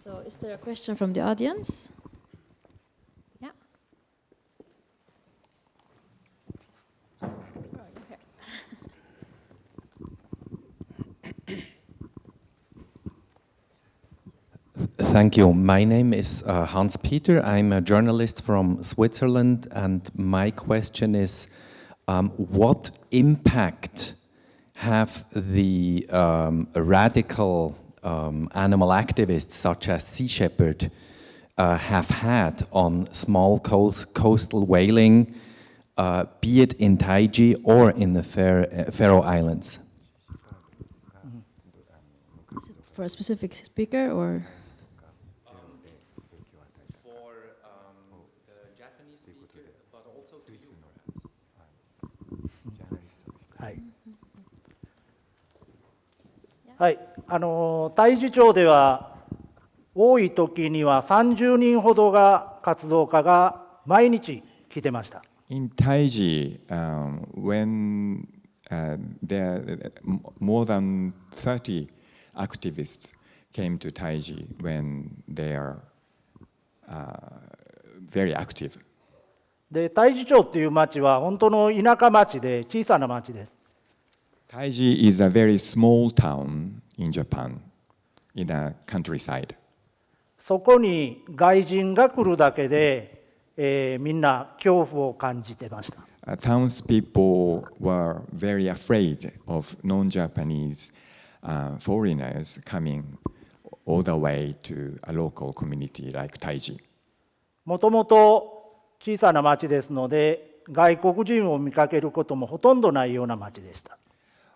So is there a question from the audience? Yeah. Thank you. My name is Hans Peter. I'm a journalist from Switzerland, and my question is, what impact have the radical animal activists, such as Sea Shepherd, have had on small coastal whaling, be it in Taiji or in the Faroe Islands? Is it for a specific speaker or? For the Japanese speaker, but also to you, perhaps. はい。はい、太地町では多い時には30人ほどが活動家が毎日来てました。In Taiji, when there more than 30 activists came to Taiji when they are very active. で、太地町っていう町は本当の田舎町で小さな町です。Taiji is a very small town in Japan, in the countryside. そこに外人が来るだけで、みんな恐怖を感じてました。Townspeople were very afraid of non-Japanese foreigners coming all the way to a local community like Taiji. もともと小さな町ですので、外国人を見かけることもほとんどないような町でした。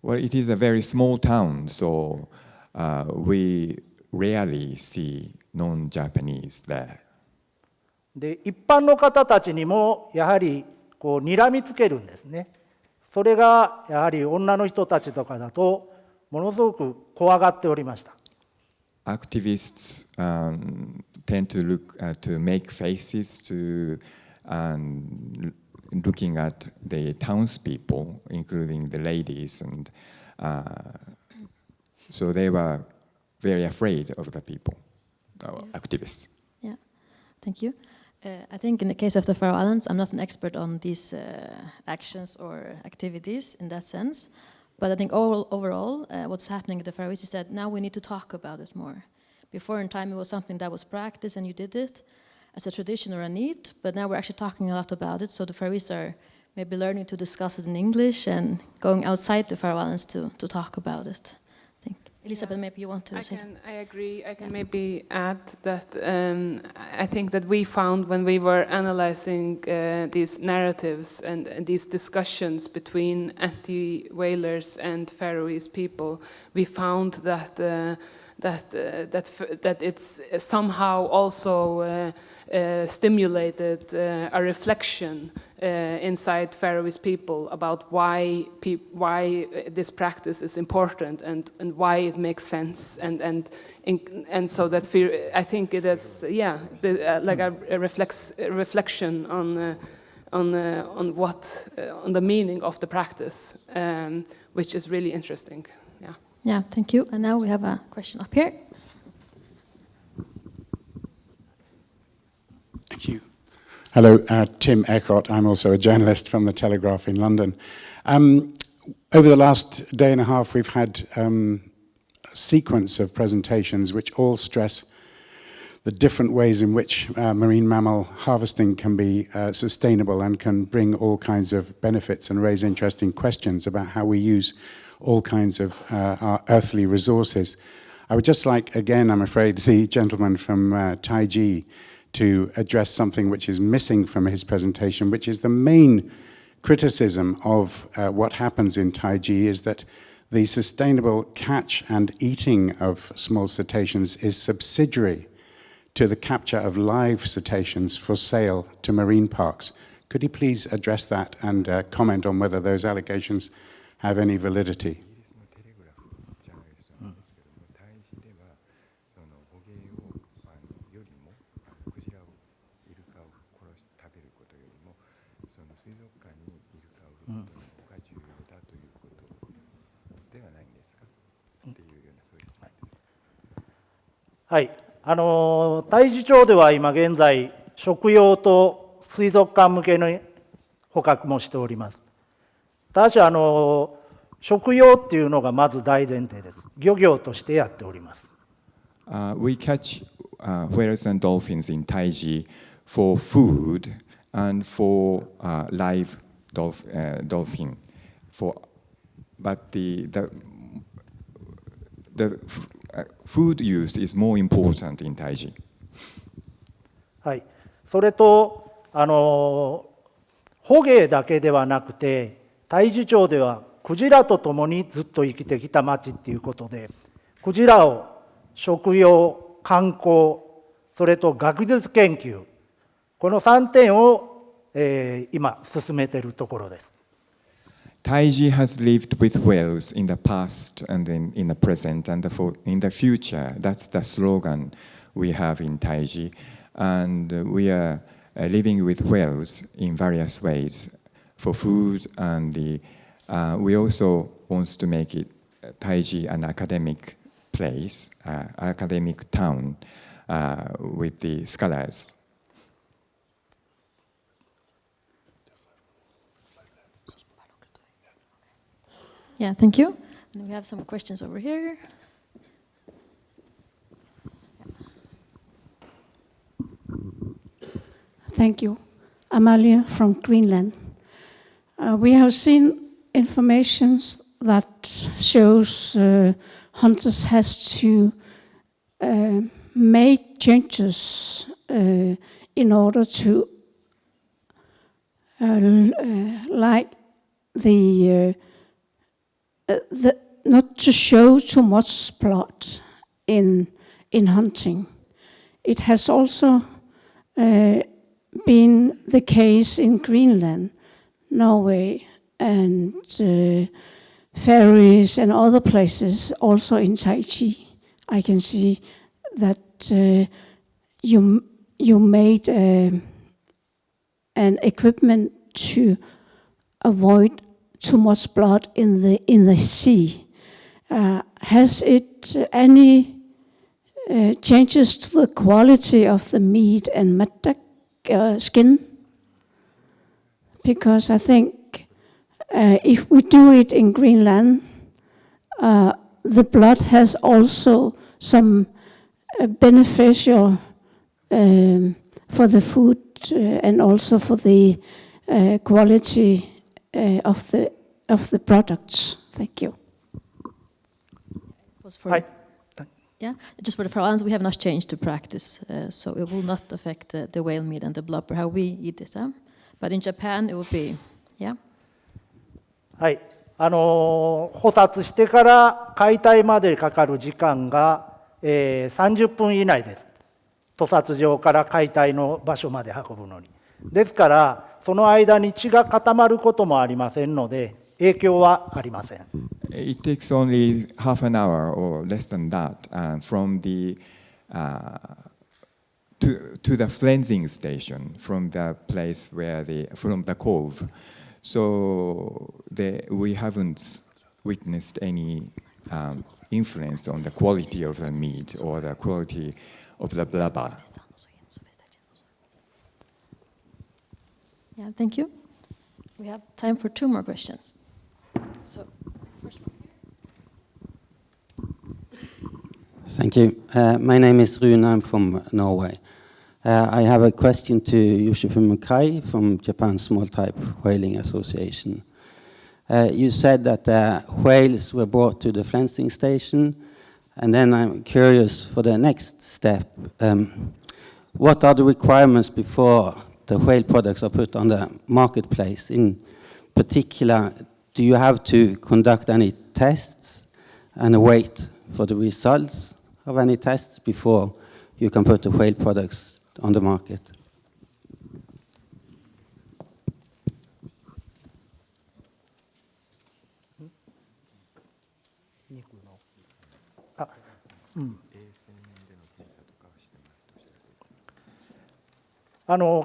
Well, it is a very small town, so we rarely see non-Japanese there. で、一般の方たちにもやはりこう睨みつけるんですね。それがやはり女の人たちとかだとものすごく怖がっておりました。Activists tend to look to make faces to looking at the townspeople, including the ladies, and so they were very afraid of the people, activists. Yeah, thank you. I think in the case of the Faroe Islands, I'm not an expert on these actions or activities in that sense, but I think overall what's happening at the Faroes is that now we need to talk about it more. Before in time it was something that was practiced and you did it as a tradition or a need, but now we're actually talking a lot about it, so the Faroes are maybe learning to discuss it in English and going outside the Faroe Islands to talk about it. I think. Elisabeth, maybe you want to say something? I agree. I can maybe add that I think that we found when we were analyzing these narratives and these discussions between anti-whalers and Faroese people, we found that it's somehow also stimulated a reflection inside Faroese people about why this practice is important and why it makes sense and so that I think it is like a reflection on the meaning of the practice, which is really interesting. Yeah. Yeah, thank you. And now we have a question up here. Thank you. Hello, Tim Eckott. I'm also a journalist from the Telegraph in London. Over the last day and a half, we've had a sequence of presentations which all stress the different ways in which marine mammal harvesting can be sustainable and can bring all kinds of benefits and raise interesting questions about how we use all kinds of our earthly resources. I would just like, again, I'm afraid, the gentleman from Taiji to address something which is missing from his presentation, which is the main criticism of what happens in Taiji is that the sustainable catch and eating of small cetaceans is subsidiary to the capture of live cetaceans for sale to marine parks. Could you please address that and comment on whether those allegations have any validity? 太地町では今現在、食用と水族館向けの捕獲もしております。ただし、食用っていうのがまず大前提です。漁業としてやっております。We catch whales and dolphins in Taiji for food and for live dolphin. But the food use is more important in Taiji. はい、それと捕鯨だけではなくて、太地町ではクジラと共にずっと生きてきた町っていうことで、クジラを食用、観光、それと学術研究、この3点を、今進めているところです。Taiji has lived with whales in the past and in the present and in the future. That's the slogan we have in Taiji. And we are living with whales in various ways for food, and we also want to make it Taiji an academic place, academic town with the scholars. Yeah, thank you. And we have some questions over here. Thank you. Amalia from Greenland. We have seen information that shows hunters has to make changes in order to like the not to show too much blood in hunting. It has also been the case in Greenland, Norway, and Faroes and other places, also in Taiji. I can see that you made an equipment to avoid too much blood in the sea. Has it any changes to the quality of the meat and skin? Because I think if we do it in Greenland, the blood has also some beneficial for the food and also for the quality of the products. Thank you. Yeah, just for the Faroe Islands, we have not changed the practice, so it will not affect the whale meat and the blubber, how we eat it. But in Japan, it will be, yeah? はい、捕殺してから解体までかかる時間が、30分以内です。屠殺場から解体の場所まで運ぶのに。ですから、その間に血が固まることもありませんので、影響はありません。It takes only half an hour or less than that from the to the cleansing station from the place where from the cove. So we haven't witnessed any influence on the quality of the meat or the quality of the blubber. Yeah, thank you. We have time for 2 more questions. So, first one here. Thank you. My name is Rune. I'm from Norway. I have a question to Yoshifumi from Japan Small Type Whaling Association. You said that whales were brought to the cleansing station, and then I'm curious for the next step. What are the requirements before the whale products are put on the marketplace? In particular, do you have to conduct any tests and wait for the results of any tests before you can put the whale products on the market? Mm.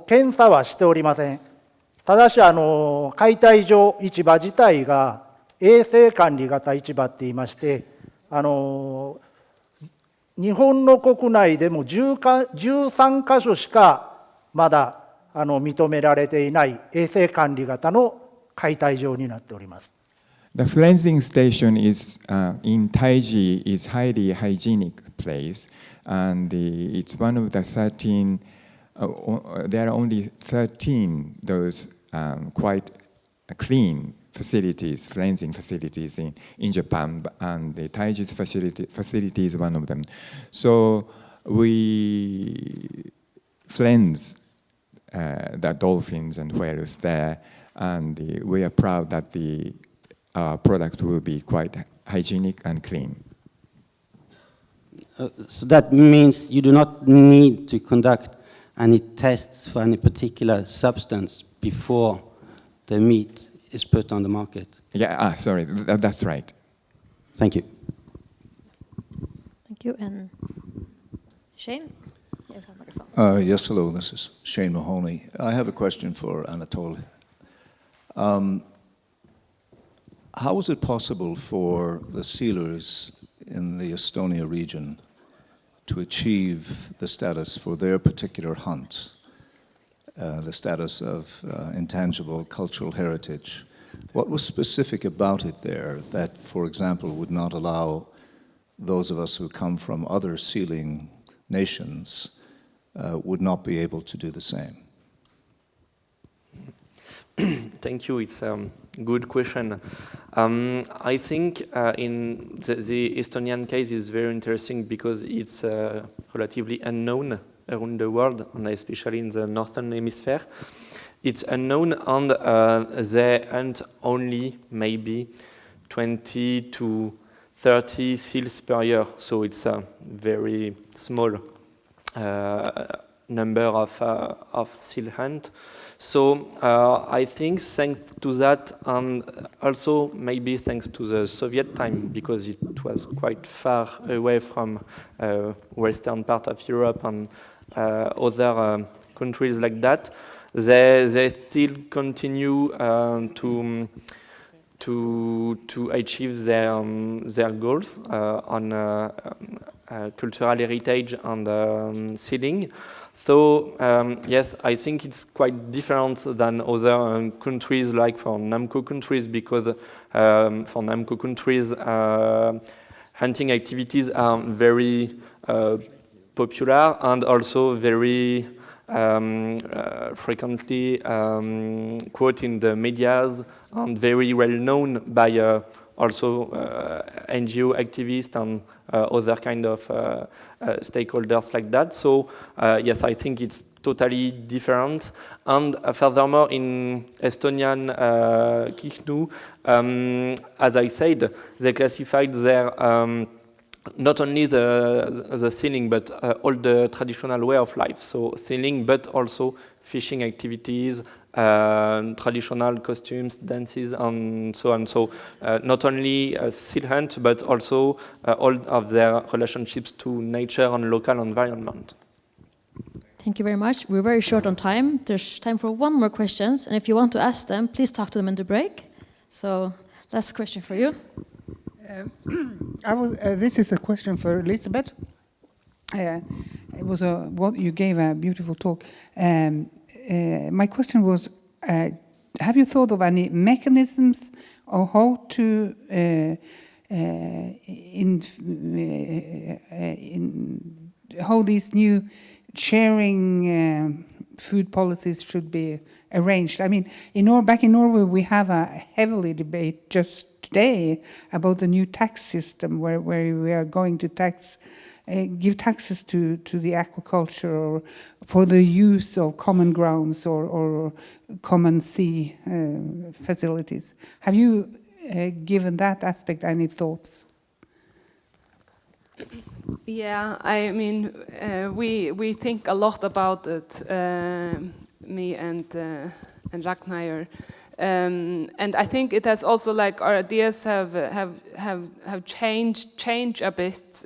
検査はしておりません。ただし解体場市場自体が衛生管理型市場って言いまして、日日本の国内でも13カ所しかまだ認められていない衛生管理型の解体場になっております。The cleansing station is in Taiji is highly hygienic place, and it's one of the 13. There are only 13 those quite clean facilities, cleansing facilities in Japan, and the Taiji's facility is one of them. So we cleanse the dolphins and whales there, and we are proud that our product will be quite hygienic and clean. So that means you do not need to conduct any tests for any particular substance before the meat is put on the market. Yeah, sorry, that's right. Thank you. Thank you. And Shane? You have a microphone. Yes, hello, this is Shane Mahoney. I have a question for Anatole. How is it possible for the sealers in the Estonia region to achieve the status for their particular hunt, the status of intangible cultural heritage? What was specific about it there that, for example, would not allow those of us who come from other sealing nations would not be able to do the same? Thank you. It's a good question. I think in the Estonian case is very interesting because it's relatively unknown around the world, and especially in the northern hemisphere. It's unknown, and they hunt only maybe 20 to 30 seals per year, so it's a very small number of seal hunt. So I think thanks to that, and also maybe thanks to the Soviet time, because it was quite far away from western part of Europe and other countries like that, they still continue to achieve their goals on cultural heritage and sealing. So yes, I think it's quite different than other countries, like for NAMMCO countries, because for NAMMCO countries, hunting activities are very popular and also very frequently quoted in the medias and very well known by also NGO activists and other kind of stakeholders like that. So yes, I think it's totally different. And furthermore, in Estonian Kihnu, as I said, they classified their not only the sealing, but all the traditional way of life. So sealing, but also fishing activities, traditional costumes, dances, and so on. So not only seal hunt, but also all of their relationships to nature and local environment. Thank you very much. We're very short on time. There's time for one more question, and if you want to ask them, please talk to them in the break. So last question for you. This is a question for Elisabeth. It was what you gave a beautiful talk. My question was, have you thought of any mechanisms or how to how these new sharing food policies should be arranged? I mean, back in Norway, we have a heavily debate just today about the new tax system where we are going to give taxes to the aquaculture or for the use of common grounds or common sea facilities. Have you given that aspect any thoughts? Yeah, I mean, we think a lot about it, me and Ragnar. And I think it has also, like, our ideas have changed a bit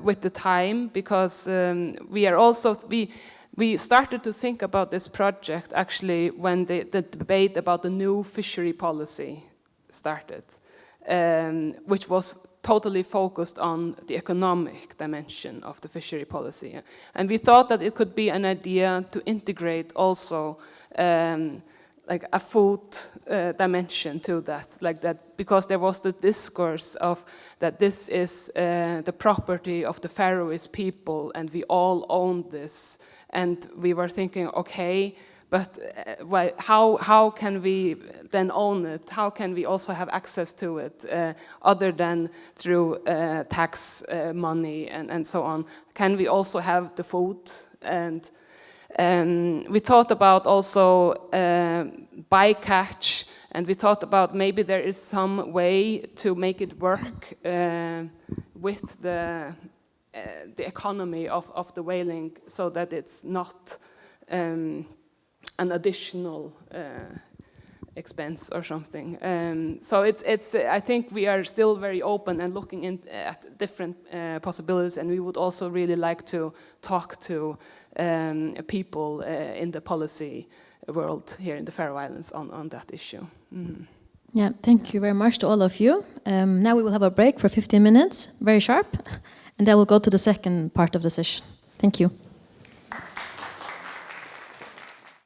with the time, because we started to think about this project actually when the debate about the new fishery policy started, which was totally focused on the economic dimension of the fishery policy. And we thought that it could be an idea to integrate also like a food dimension to that, like that, because there was the discourse of that this is the property of the Faroese people and we all own this. And we were thinking, okay, but how can we then own it? How can we also have access to it other than through tax money and so on? Can we also have the food? And we thought about also bycatch, and we thought about maybe there is some way to make it work with the economy of the whaling, so that it's not an additional expense or something. So it's. I think we are still very open and looking at different possibilities, and we would also really like to talk to people in the policy world here in the Faroe Islands on that issue. Mm-hmm. Yeah, thank you very much to all of you. Now we will have a break for 15 minutes, very sharp, and then we'll go to the second part of the session. Thank you.